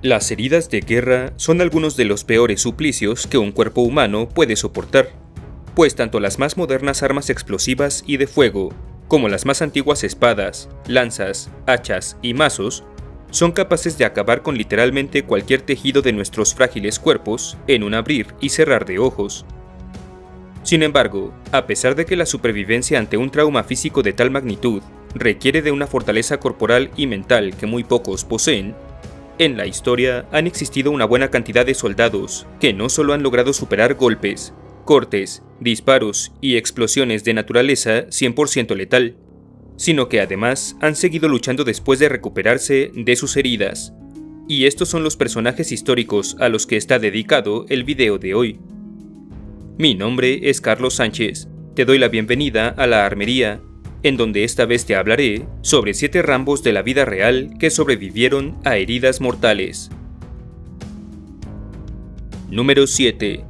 Las heridas de guerra son algunos de los peores suplicios que un cuerpo humano puede soportar, pues tanto las más modernas armas explosivas y de fuego, como las más antiguas espadas, lanzas, hachas y mazos, son capaces de acabar con literalmente cualquier tejido de nuestros frágiles cuerpos en un abrir y cerrar de ojos. Sin embargo, a pesar de que la supervivencia ante un trauma físico de tal magnitud requiere de una fortaleza corporal y mental que muy pocos poseen, en la historia han existido una buena cantidad de soldados que no solo han logrado superar golpes, cortes, disparos y explosiones de naturaleza 100% letal, sino que además han seguido luchando después de recuperarse de sus heridas. Y estos son los personajes históricos a los que está dedicado el video de hoy. Mi nombre es Carlos Sánchez, te doy la bienvenida a La Armería, en donde esta vez te hablaré sobre 7 Rambos de la vida real que sobrevivieron a heridas mortales. Número 7.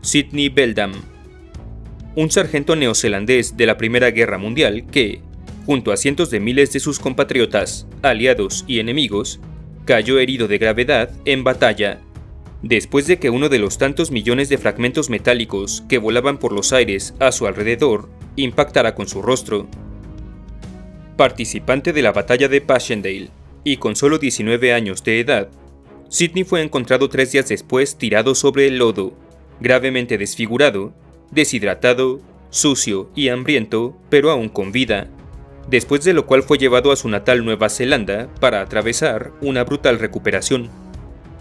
Sidney Beldam, un sargento neozelandés de la Primera Guerra Mundial que, junto a cientos de miles de sus compatriotas, aliados y enemigos, cayó herido de gravedad en batalla, después de que uno de los tantos millones de fragmentos metálicos que volaban por los aires a su alrededor impactara con su rostro. Participante de la batalla de Passchendaele, y con solo 19 años de edad, Sidney fue encontrado 3 días después tirado sobre el lodo, gravemente desfigurado, deshidratado, sucio y hambriento, pero aún con vida, después de lo cual fue llevado a su natal Nueva Zelanda para atravesar una brutal recuperación.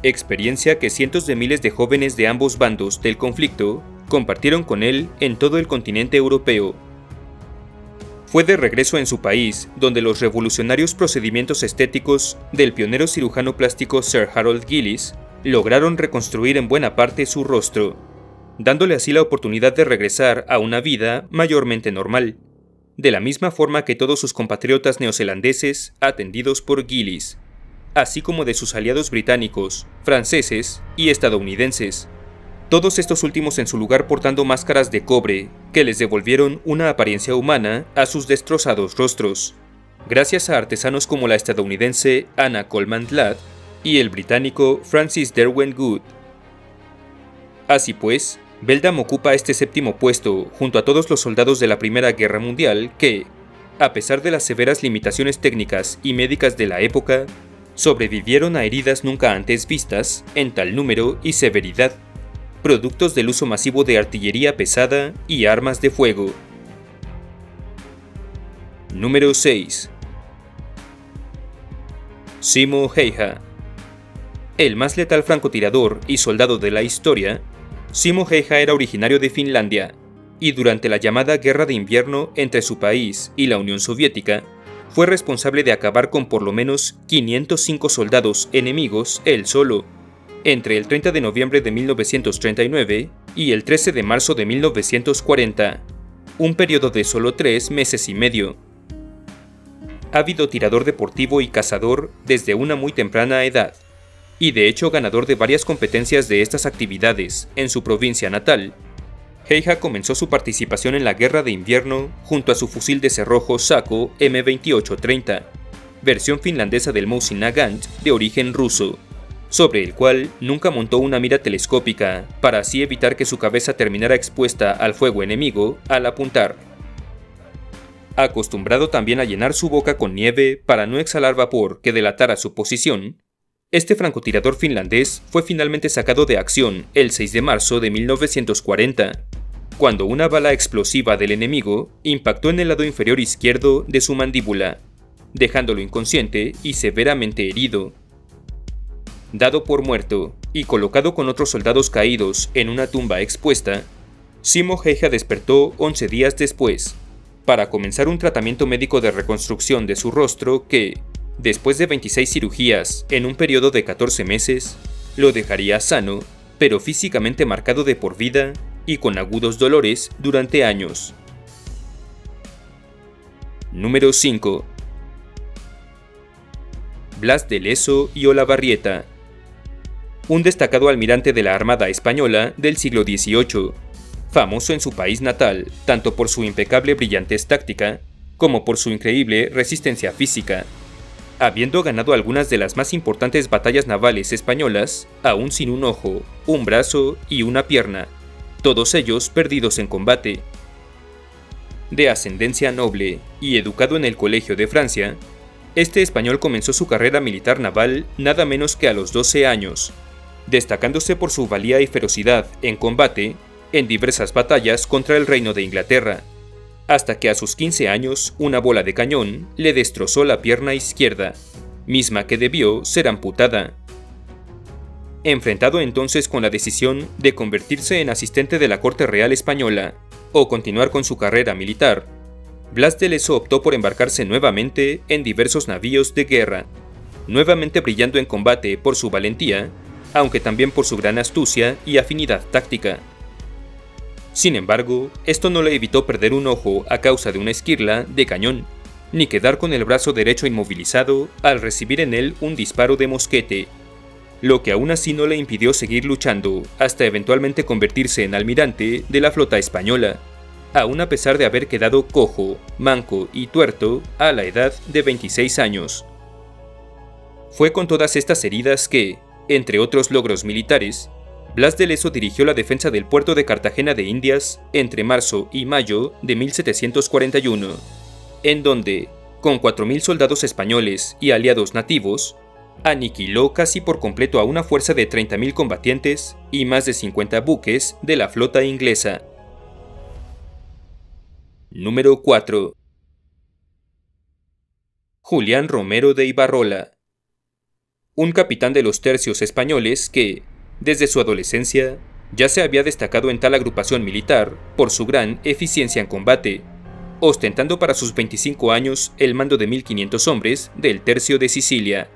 Experiencia que cientos de miles de jóvenes de ambos bandos del conflicto compartieron con él en todo el continente europeo. Fue de regreso en su país, donde los revolucionarios procedimientos estéticos del pionero cirujano plástico Sir Harold Gillis lograron reconstruir en buena parte su rostro, dándole así la oportunidad de regresar a una vida mayormente normal, de la misma forma que todos sus compatriotas neozelandeses atendidos por Gillis, así como de sus aliados británicos, franceses y estadounidenses, todos estos últimos en su lugar portando máscaras de cobre que les devolvieron una apariencia humana a sus destrozados rostros, gracias a artesanos como la estadounidense Anna Coleman Ladd y el británico Francis Derwent Good. Así pues, Beldam ocupa este 7º puesto junto a todos los soldados de la Primera Guerra Mundial que, a pesar de las severas limitaciones técnicas y médicas de la época, sobrevivieron a heridas nunca antes vistas en tal número y severidad, productos del uso masivo de artillería pesada y armas de fuego. Número 6. Simo Häyhä. El más letal francotirador y soldado de la historia, Simo Häyhä era originario de Finlandia, y durante la llamada Guerra de Invierno entre su país y la Unión Soviética, fue responsable de acabar con por lo menos 505 soldados enemigos él solo, entre el 30 de noviembre de 1939 y el 13 de marzo de 1940, un periodo de solo 3 meses y medio. Ávido tirador deportivo y cazador desde una muy temprana edad, y de hecho ganador de varias competencias de estas actividades en su provincia natal, Häyhä comenzó su participación en la Guerra de Invierno junto a su fusil de cerrojo Sako M2830, versión finlandesa del Mosin Nagant de origen ruso, sobre el cual nunca montó una mira telescópica para así evitar que su cabeza terminara expuesta al fuego enemigo al apuntar. Acostumbrado también a llenar su boca con nieve para no exhalar vapor que delatara su posición, este francotirador finlandés fue finalmente sacado de acción el 6 de marzo de 1940, cuando una bala explosiva del enemigo impactó en el lado inferior izquierdo de su mandíbula, dejándolo inconsciente y severamente herido. Dado por muerto y colocado con otros soldados caídos en una tumba expuesta, Simo Häyhä despertó 11 días después, para comenzar un tratamiento médico de reconstrucción de su rostro que, después de 26 cirugías en un periodo de 14 meses, lo dejaría sano, pero físicamente marcado de por vida y con agudos dolores durante años. Número 5. Blas de Leso y Olavarrieta. Un destacado almirante de la Armada Española del siglo XVIII, famoso en su país natal tanto por su impecable brillantez táctica como por su increíble resistencia física. habiendo ganado algunas de las más importantes batallas navales españolas, aún sin un ojo, un brazo y una pierna, todos ellos perdidos en combate. De ascendencia noble y educado en el Colegio de Francia, este español comenzó su carrera militar naval nada menos que a los 12 años, destacándose por su valía y ferocidad en combate en diversas batallas contra el Reino de Inglaterra, hasta que a sus 15 años una bola de cañón le destrozó la pierna izquierda, misma que debió ser amputada. Enfrentado entonces con la decisión de convertirse en asistente de la corte real española o continuar con su carrera militar, Blas de Lezo optó por embarcarse nuevamente en diversos navíos de guerra, nuevamente brillando en combate por su valentía, aunque también por su gran astucia y afinidad táctica. Sin embargo, esto no le evitó perder un ojo a causa de una esquirla de cañón, ni quedar con el brazo derecho inmovilizado al recibir en él un disparo de mosquete, lo que aún así no le impidió seguir luchando hasta eventualmente convertirse en almirante de la flota española, aún a pesar de haber quedado cojo, manco y tuerto a la edad de 26 años. Fue con todas estas heridas que, entre otros logros militares, Blas de Lezo dirigió la defensa del puerto de Cartagena de Indias entre marzo y mayo de 1741, en donde, con 4.000 soldados españoles y aliados nativos, aniquiló casi por completo a una fuerza de 30.000 combatientes y más de 50 buques de la flota inglesa. Número 4. Julián Romero de Ibarrola. Un capitán de los tercios españoles que, desde su adolescencia, ya se había destacado en tal agrupación militar por su gran eficiencia en combate, ostentando para sus 25 años el mando de 1.500 hombres del tercio de Sicilia.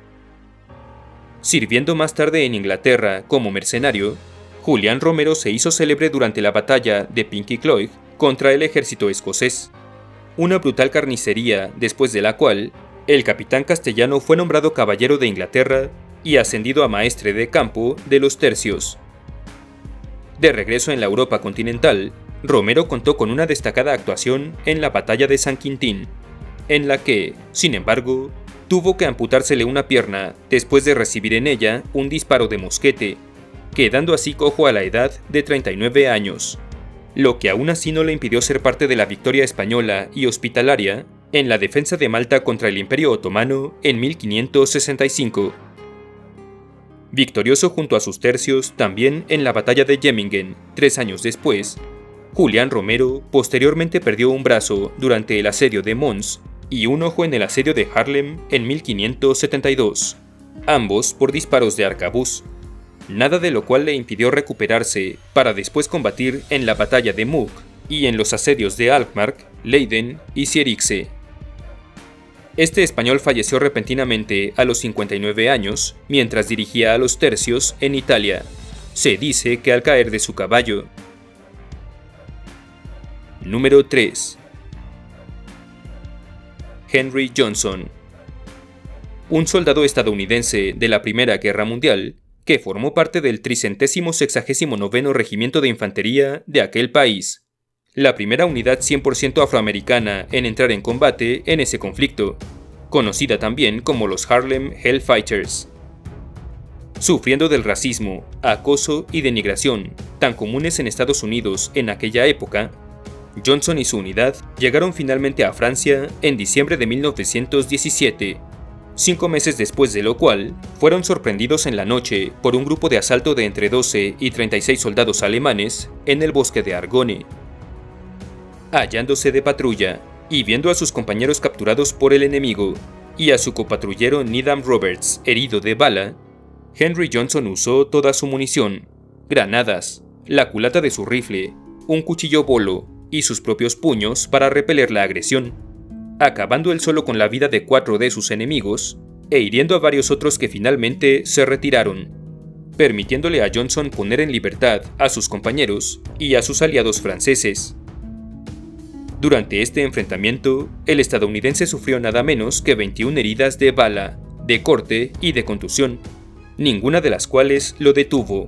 Sirviendo más tarde en Inglaterra como mercenario, Julián Romero se hizo célebre durante la batalla de Pinkie-Cloyne contra el ejército escocés, una brutal carnicería después de la cual el capitán castellano fue nombrado caballero de Inglaterra y ascendido a maestre de campo de los tercios. De regreso en la Europa continental, Romero contó con una destacada actuación en la batalla de San Quintín, en la que, sin embargo, tuvo que amputársele una pierna después de recibir en ella un disparo de mosquete, quedando así cojo a la edad de 39 años, lo que aún así no le impidió ser parte de la victoria española y hospitalaria en la defensa de Malta contra el Imperio Otomano en 1565. Victorioso junto a sus tercios también en la batalla de Jemmingen 3 años después, Julián Romero posteriormente perdió un brazo durante el asedio de Mons y un ojo en el asedio de Haarlem en 1572, ambos por disparos de arcabuz, nada de lo cual le impidió recuperarse para después combatir en la batalla de Muck y en los asedios de Alkmaar, Leiden y Sierixe. Este español falleció repentinamente a los 59 años mientras dirigía a los tercios en Italia. Se dice que al caer de su caballo. Número 3. Henry Johnson. Un soldado estadounidense de la Primera Guerra Mundial que formó parte del 369º Regimiento de Infantería de aquel país, la primera unidad 100% afroamericana en entrar en combate en ese conflicto, conocida también como los Harlem Hellfighters. Sufriendo del racismo, acoso y denigración tan comunes en Estados Unidos en aquella época, Johnson y su unidad llegaron finalmente a Francia en diciembre de 1917, 5 meses después de lo cual fueron sorprendidos en la noche por un grupo de asalto de entre 12 y 36 soldados alemanes en el bosque de Argonne. Hallándose de patrulla y viendo a sus compañeros capturados por el enemigo y a su copatrullero Needham Roberts herido de bala, Henry Johnson usó toda su munición, granadas, la culata de su rifle, un cuchillo bolo y sus propios puños para repeler la agresión, acabando él solo con la vida de 4 de sus enemigos e hiriendo a varios otros que finalmente se retiraron, permitiéndole a Johnson poner en libertad a sus compañeros y a sus aliados franceses. Durante este enfrentamiento, el estadounidense sufrió nada menos que 21 heridas de bala, de corte y de contusión, ninguna de las cuales lo detuvo,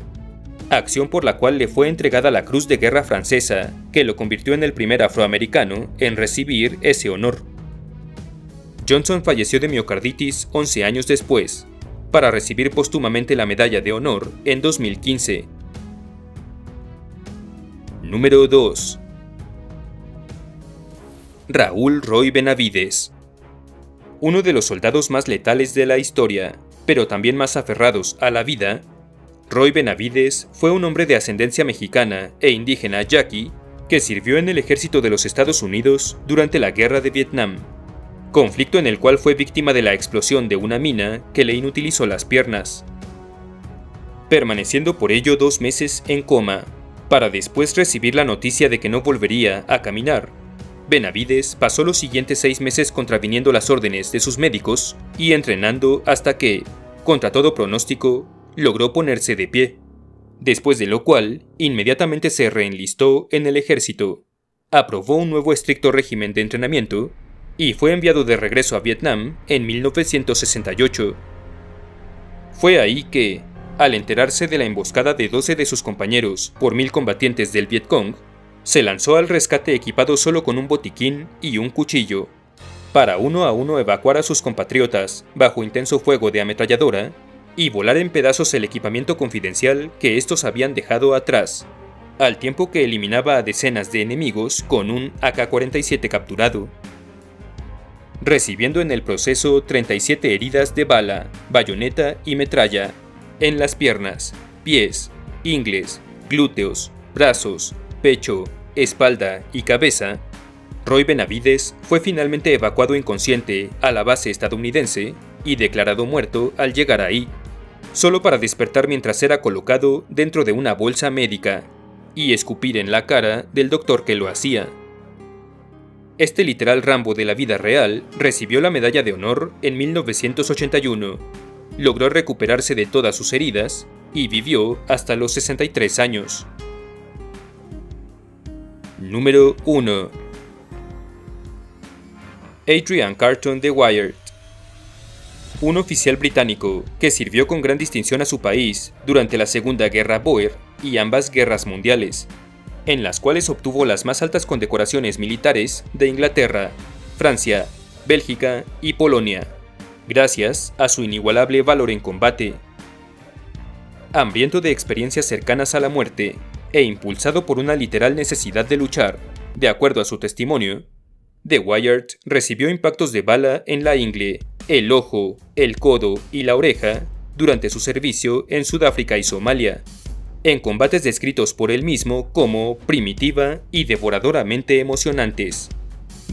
acción por la cual le fue entregada la Cruz de Guerra francesa, que lo convirtió en el primer afroamericano en recibir ese honor. Johnson falleció de miocarditis 11 años después, para recibir póstumamente la Medalla de Honor en 2015. Número 2. Raúl Roy Benavides. Uno de los soldados más letales de la historia, pero también más aferrados a la vida, Roy Benavides fue un hombre de ascendencia mexicana e indígena yaqui que sirvió en el ejército de los Estados Unidos durante la Guerra de Vietnam, conflicto en el cual fue víctima de la explosión de una mina que le inutilizó las piernas, permaneciendo por ello 2 meses en coma, para después recibir la noticia de que no volvería a caminar. Benavides pasó los siguientes 6 meses contraviniendo las órdenes de sus médicos y entrenando hasta que, contra todo pronóstico, logró ponerse de pie, después de lo cual inmediatamente se reenlistó en el ejército, aprobó un nuevo estricto régimen de entrenamiento y fue enviado de regreso a Vietnam en 1968. Fue ahí que, al enterarse de la emboscada de 12 de sus compañeros por 1000 combatientes del Vietcong, se lanzó al rescate equipado solo con un botiquín y un cuchillo, para uno a uno evacuar a sus compatriotas bajo intenso fuego de ametralladora y volar en pedazos el equipamiento confidencial que estos habían dejado atrás, al tiempo que eliminaba a decenas de enemigos con un AK-47 capturado, recibiendo en el proceso 37 heridas de bala, bayoneta y metralla, en las piernas, pies, ingles, glúteos, brazos, pecho, espalda y cabeza. Roy Benavides fue finalmente evacuado inconsciente a la base estadounidense y declarado muerto al llegar ahí, solo para despertar mientras era colocado dentro de una bolsa médica y escupir en la cara del doctor que lo hacía. Este literal Rambo de la vida real recibió la Medalla de Honor en 1981, logró recuperarse de todas sus heridas y vivió hasta los 63 años. Número 1. Adrian Carton de Wyatt. Un oficial británico que sirvió con gran distinción a su país durante la Segunda Guerra Boer y ambas guerras mundiales, en las cuales obtuvo las más altas condecoraciones militares de Inglaterra, Francia, Bélgica y Polonia, gracias a su inigualable valor en combate. Hambriento de experiencias cercanas a la muerte e impulsado por una literal necesidad de luchar, de acuerdo a su testimonio, de Wyatt recibió impactos de bala en la ingle, el ojo, el codo y la oreja durante su servicio en Sudáfrica y Somalia, en combates descritos por él mismo como primitiva y devoradoramente emocionantes,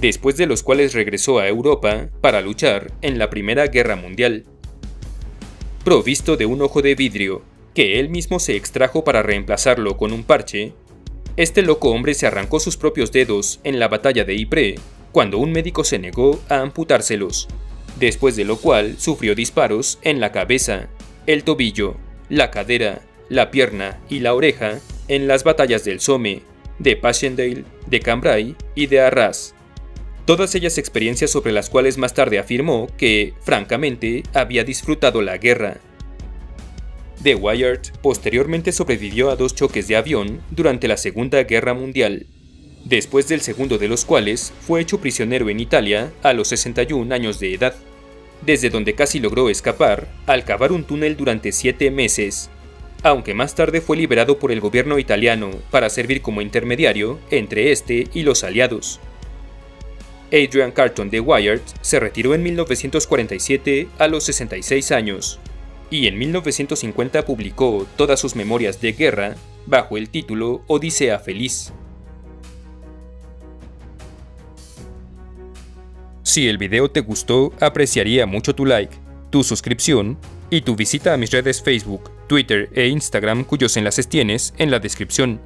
después de los cuales regresó a Europa para luchar en la Primera Guerra Mundial. Provisto de un ojo de vidrio, que él mismo se extrajo para reemplazarlo con un parche, este loco hombre se arrancó sus propios dedos en la batalla de Ypres cuando un médico se negó a amputárselos, después de lo cual sufrió disparos en la cabeza, el tobillo, la cadera, la pierna y la oreja en las batallas del Somme, de Passchendaele, de Cambrai y de Arras. Todas ellas experiencias sobre las cuales más tarde afirmó que, francamente, había disfrutado la guerra. De Wyatt posteriormente sobrevivió a 2 choques de avión durante la Segunda Guerra Mundial, después del segundo de los cuales fue hecho prisionero en Italia a los 61 años de edad, desde donde casi logró escapar al cavar un túnel durante 7 meses, aunque más tarde fue liberado por el gobierno italiano para servir como intermediario entre este y los aliados. Adrian Carton de Wyatt se retiró en 1947 a los 66 años, y en 1950 publicó todas sus memorias de guerra bajo el título Odisea Feliz. Si el video te gustó, apreciaría mucho tu like, tu suscripción y tu visita a mis redes Facebook, Twitter e Instagram, cuyos enlaces tienes en la descripción.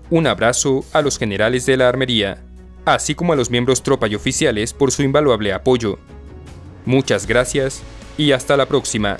Un abrazo a los generales de la armería, así como a los miembros tropa y oficiales por su invaluable apoyo. Muchas gracias y hasta la próxima.